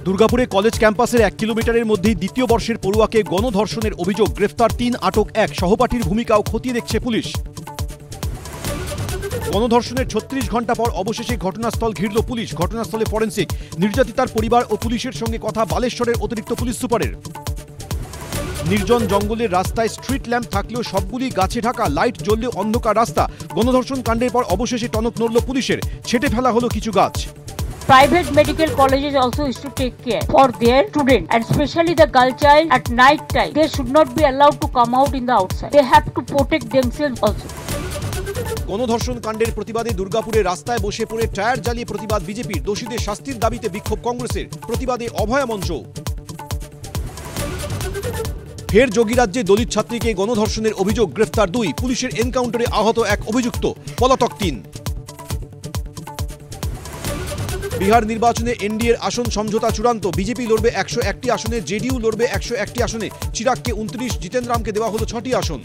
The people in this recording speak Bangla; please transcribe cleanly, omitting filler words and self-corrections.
দুর্গাপুরে কলেজ ক্যাম্পাসের 1 কিলোমিটারের মধ্যেই দ্বিতীয় বর্ষের পড়ুয়াকে গণধর্ষণের অভিযোগ, গ্রেফতার 3, আটক 1। সহপাঠীর ভূমিকাও খতিয়ে দেখছে পুলিশ। গণধর্ষণের 36 ঘন্টা পর অবশেষে ঘটনাস্থল ঘিরল পুলিশ। ঘটনাস্থলে ফরেনসিক, নির্যাতিতার পরিবার ও পুলিশের সঙ্গে কথা বালেশ্বরের অতিরিক্ত পুলিশ সুপারের। নির্জন জঙ্গলের রাস্তায় স্ট্রিট ল্যাম্প থাকলেও সবগুলি গাছে ঢাকা, লাইট জ্বললেও অন্ধকার রাস্তা। গণধর্ষণ কাণ্ডের পর অবশেষে টনক নড়ল পুলিশের, ছেঁটে ফেলা হলো কিছু গাছ। Private medical colleges also is to take care for their students, and especially the girl child at night time. They should not be allowed to come out in the outside. They have to protect themselves also. গণধর্ষণ কাণ্ডের প্রতিবাদে দুর্গাপুরে রাস্তায় বসে পড়ে টায়ার জ্বালিয়ে প্রতিবাদ বিজেপির। দোষীদের শাস্তির দাবিতে বিক্ষোভ কংগ্রেসের। প্রতিবাদে অভয়া মঞ্চ। ফের যোগীরাজ্যে দলিত ছাত্রীকে গণধর্ষণের অভিযোগ, গ্রেফতার 2। পুলিশের এনকাউন্টারে আহত 1 অভিযুক্ত, পলাতক 3। বিহার নির্বাচনে এনডিএর আসন সমঝোতা চূড়ান্ত। বিজেপি লড়বে 101টি আসনে, জেডিইউ লড়বে 101টি আসনে। চিরাগকে 29, জিতেন রামকে দেওয়া হলো 6টি আসন।